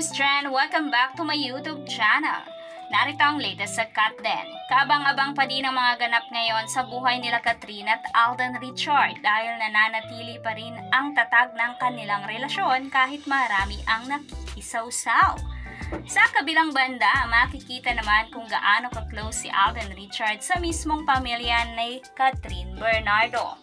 Miss Tran! Welcome back to my YouTube channel. Narito ang latest sa Kat Den. Kaabang-abang pa din ang mga ganap ngayon sa buhay nila Kathryn at Alden Richard dahil nananatili pa rin ang tatag ng kanilang relasyon kahit marami ang nakikisawsaw. Sa kabilang banda, makikita naman kung gaano ka-close si Alden Richard sa mismong pamilya ni Kathryn Bernardo.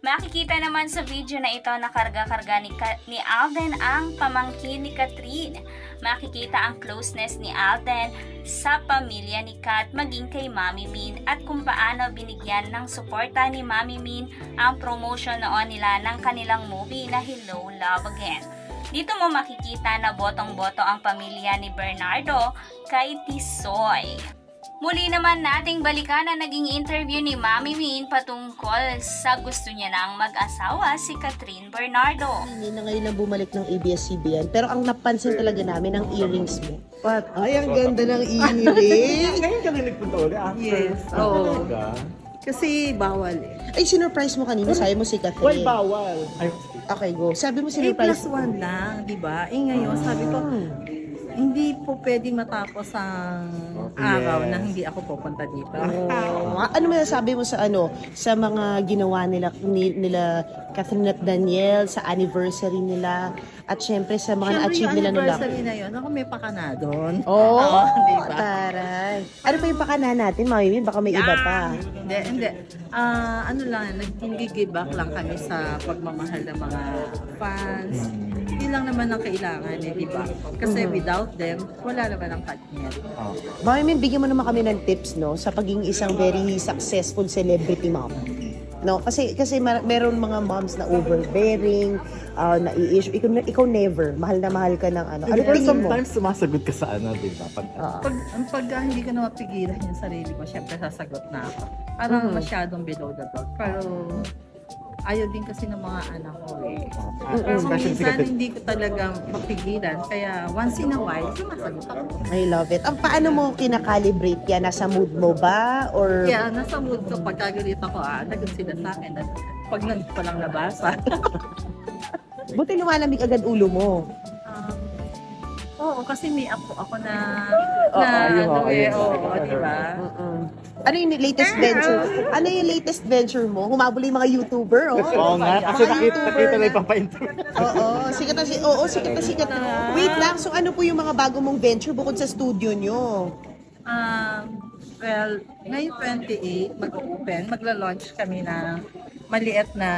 Makikita naman sa video na ito na karga-karga ni Alden ang pamangkin ni Kathryn. Makikita ang closeness ni Alden sa pamilya ni Kat maging kay Mami Min at kung paano binigyan ng suporta ni Mami Min ang promotion noon nila ng kanilang movie na Hello, Love Again. Dito mo makikita na botong-boto ang pamilya ni Bernardo kay Tisoy. Muli naman nating balikan ang naging interview ni Mami Min patungkol sa gusto niya nang mag-asawa si Kathryn Bernardo. Hindi na ngayon lang bumalik ng ABS-CBN, pero ang napansin talaga namin ang earrings mo. What? Ay, ang ganda ng earrings! Ngayon ka lang nagpunta ulit after? Yes. Oo. Kasi bawal eh. Ay, sinurprise mo kanina, sabi mo si Kathryn. Why bawal? Ay, okay, go. Sabi mo sinurprise. 8+1 lang, di ba? Eh ngayon, sabi ko, hindi po pwedeng matapos ang araw na hindi ako pupunta dito. Ano masasabi mo sa mga ginawa nila Kathryn at Daniel sa anniversary nila at syempre sa mga na-achieve nila nila? Yung anniversary na yun, ako may pakana doon. Diba? Taray. Ano pa yung pakana natin, Mami Min? Baka may iba pa. Hindi. Ano lang, nag-give back lang kami sa pagmamahal ng mga fans. Hindi lang naman ang kailangan eh, di ba? Kasi without them, wala naman ang Katniel. Mami Min, bigyan mo naman kami ng tips, no, sa pagiging isang very successful celebrity mom. No, kasi meron mga moms na overbearing, nai-issue. Ikaw never, mahal na mahal ka ng ano. Ano pero tingin mo? sometimes sumasagot ka sa di ba? Pag hindi ko na mapigilan yung sarili ko, syempre sasagot na ako. Parang masyadong below the belt. Pero ayaw din kasi ng mga anak ko eh. Pero minsan hindi ko talaga mapigilan. Kaya once in a while, sumasagot ako. I love it. Ang paano mo kinakalibrate yan? Nasa mood mo ba? Or... Yeah, nasa mood ko. Pagkagalit ako, nagot sila sa akin. At pag pa lang nabasa. Buti lumalamig agad ulo mo. Oo, kasi may ako na di ba? Ano yung latest venture? Ano yung latest venture mo? Humabol yung mga YouTuber, oh. Oo nga, kasi nakita na ipapa-interview. Sikat na sikat. Wait lang, so ano po yung mga bago mong venture bukod sa studio nyo? Well, ngayong 28, magla-launch kami ng maliit na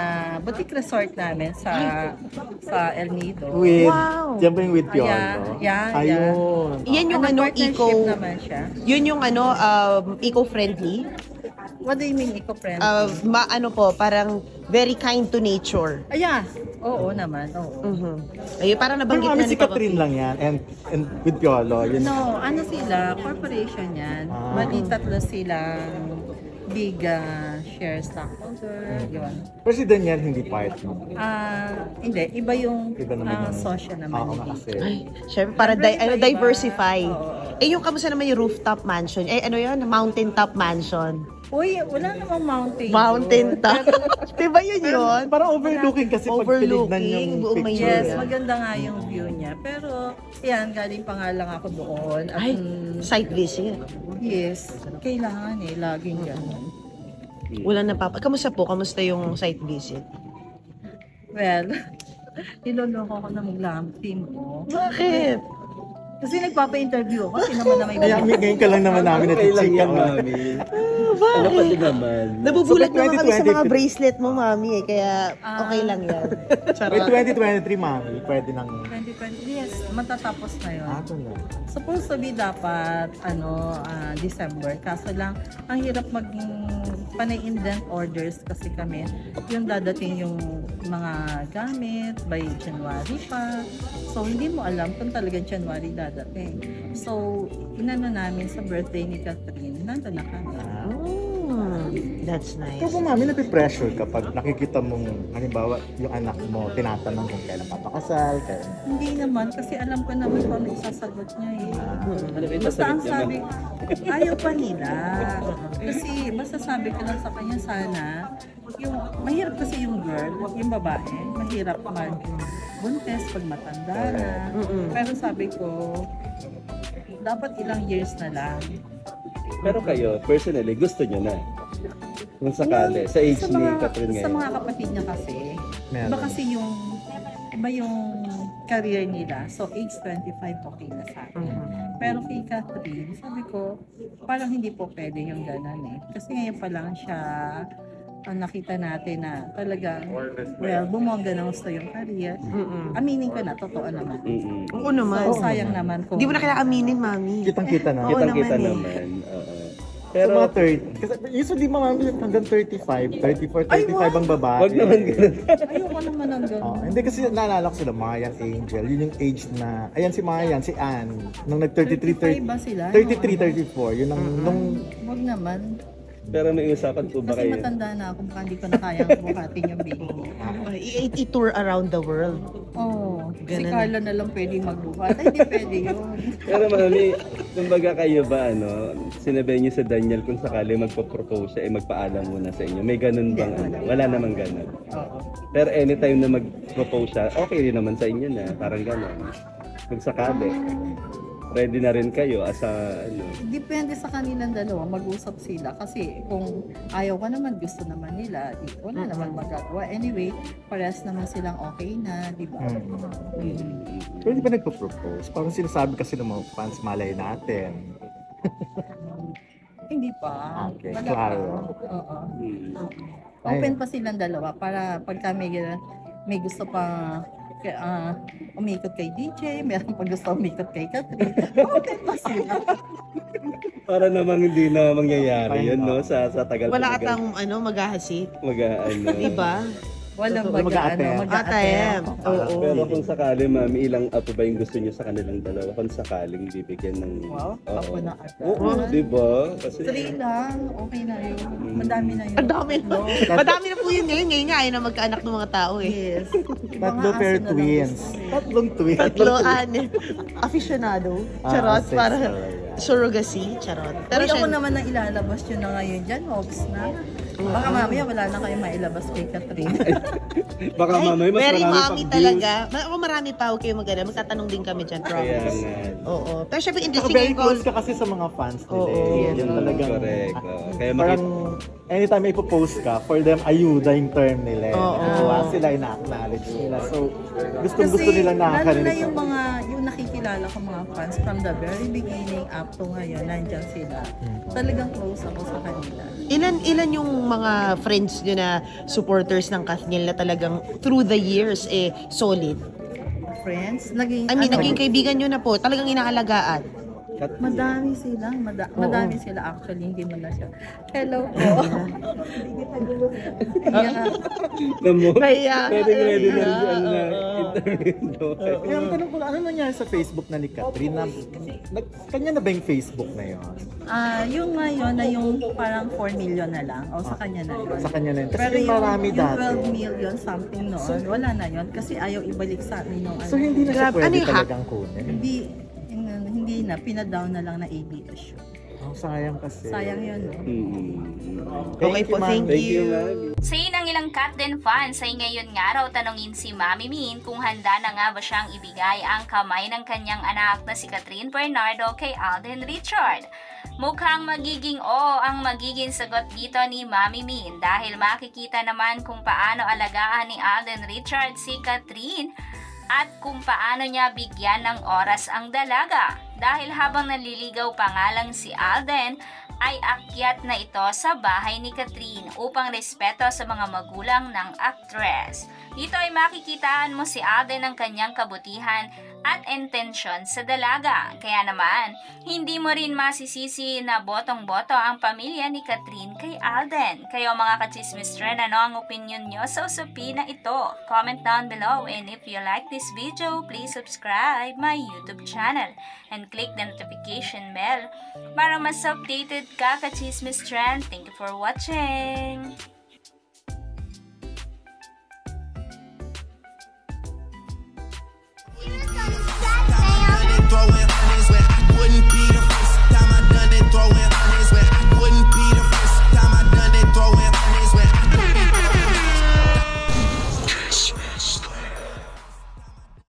boutique resort namin sa El Nido. Diyan ba yung with Piolo? Ayun. Yan yung partnership naman siya. Yun yung eco-friendly? What do you mean eco-friendly? Parang very kind to nature. Oo naman, oo. Ayun, parang nabanggit na si Kathryn lang yan and with Piolo. No, sila, corporation yan. Bali tatlo silang big share stockholder, yun. Pero si Daniel hindi part mo? Hindi, iba yung social naman. Ay, syempre para diversify. Yung kamusta naman yung rooftop mansion? Mountain top mansion. Uy, wala namang mountain. Mountain top. Diba yun? Parang overlooking kasi pag tinignan yung picture. Yes, maganda nga yung view niya. Pero, galing pa nga lang ako doon. At, site visit. Yes, kailangan laging gano'n. Wala Kamusta po? Kamusta yung site visit? Well, niloloko ko ng glam team ko. Bakit? Kasi nagpapa-interview ako. Kasi naman na may Ngayon ka lang naman namin natichikan, Mami. Ano pa din naman? Nabubulat naman kami sa mga bracelet mo, Mami. Kaya okay lang yan. May 2023, Mami. Pwede nang... 2020, yes. Matatapos na yun. Supposed to be dapat, December. Kaso lang, ang hirap maging panay-indent orders kasi kami. Yung dadating yung mga gamit by January pa. So, hindi mo alam kung talagang January dadating. So, inano namin sa birthday ni Kathryn, nandun na kami. That's nice. Ikaw po, Mami, napipressure kapag nakikita mong, halimbawa, yung anak mo, tinatanong kung kailan papakasal, Hindi naman, kasi alam ko naman kung ano isasagot niya Basta ang sabi, ayaw pa nila. Kasi masasabi ko lang sa kanya sana, mahirap kasi yung girl, yung babae, mahirap buntes, pag matanda na. Mm-mm. Pero sabi ko, dapat ilang years na lang. Pero kayo, personally, gusto nyo na? Kung sakali, sa age ni Catherine Sa ngayon. mga kapatid niya kasi, Meron. iba kasi iba yung career nila. So, age 25, okay na sa akin. Pero kay Catherine, sabi ko, parang hindi po pwede yung ganon eh. Kasi ngayon pa lang siya, ang nakita natin na talagang, bumongga na gusto yung career. Aminin ko na, totoo naman. Mm-mm. Oo naman. So, sayang naman kung... Hindi mo na kailangan aminin, mami. Kitang-kita na. Oo Kitang-kita naman eh. naman. Oo. Pero Pero, mga 30, kasi usually mga hanggang 35, 34, 35 ang babae. wag naman ganun. Ayoko naman ng gano'n. Hindi kasi naalala ko sila, Mayan, Angel. Yun yung age na, ayan si Mayan, si Ann. Nung nag 33, 35 ba sila? 33, 34. Yun ang, nung, Huwag naman. Pero may usapan po ba Kasi kayo? matanda na ako, baka hindi ko na kayang buhatin yung baby. I-tour around the world. Oo. Si Ganun. Carla na lang pwede magbuhat. Ay, hindi pwede yun. Pero mami, kumbaga kayo ba, sinabi niyo sa Daniel kung sakali magpo-propose siya, magpaalam muna sa inyo. May ganun bang Wala namang ganun. Oo. Pero anytime na mag-propose siya, okay rin naman sa inyo na, parang ganun. Kung sakali, ready na rin kayo as a, Depende sa kanilang dalawa, mag-usap sila. Kasi kung ayaw ka naman, gusto naman nila, di wala naman magagawa. Anyway, parehas naman silang okay na, di ba? pero di ba nagpo-propose? Parang sinasabi kasi ng mga fans, malay natin. Hindi pa. Okay, Wala klaro. pa. Oo. mm, Open pa silang dalawa para pagka may gusto pa umikot kay DJ, meron pa gusto umikot kay Catherine. Open pa sila. para namang hindi na mangyayari yun, no? Sa tagal Wala tagal atang solid. naging Naging kaibigan nyo na po, talagang inaalagaan. madami sila, madami sila actually, hindi mo na siya. Hello po. Kaya, Ready na interview. Kaya ang tanong ko lang, ano nangyari sa Facebook na ni Catherine? Kanya na ba yung Facebook na yun? yung ngayon na yung parang 4 million na lang, o sa kanya na yun. Sa kanya na yun. Kasi Pero yung marami yung dati. 12 million something noon, wala na yun kasi ayaw ibalik sa amin yung So hindi na siya Grabe, pwede ano yung hack? talagang kunin. hindi na, pinadown na lang na ABS yun. Oh, sayang kasi. Sayang yun, no? Okay po, thank Thank you, you. ma'am. Sa ng ilang Kat Den fans ay ngayon nga raw tanungin si Mami Min kung handa na nga ba siyang ibigay ang kamay ng kanyang anak na si Catherine Bernardo kay Alden Richard. Mukhang magiging ang magiging sagot dito ni Mami Min dahil makikita naman kung paano alagaan ni Alden Richard si Catherine at kung paano niya bigyan ng oras ang dalaga. Dahil habang naliligaw pa nga lang si Alden, ay akyat na ito sa bahay ni Catherine upang respeto sa mga magulang ng aktres. Dito ay makikitaan mo si Alden ng kanyang kabutihan at intensyon sa dalaga. Kaya naman, hindi mo rin masisisi na botong-boto ang pamilya ni Catherine kay Alden. Kayo mga kachismis trend, ano ang opinion nyo sa usapin na ito? Comment down below, and if you like this video, please subscribe my YouTube channel and click the notification bell para mas updated ka kachismis trend. Thank you for watching!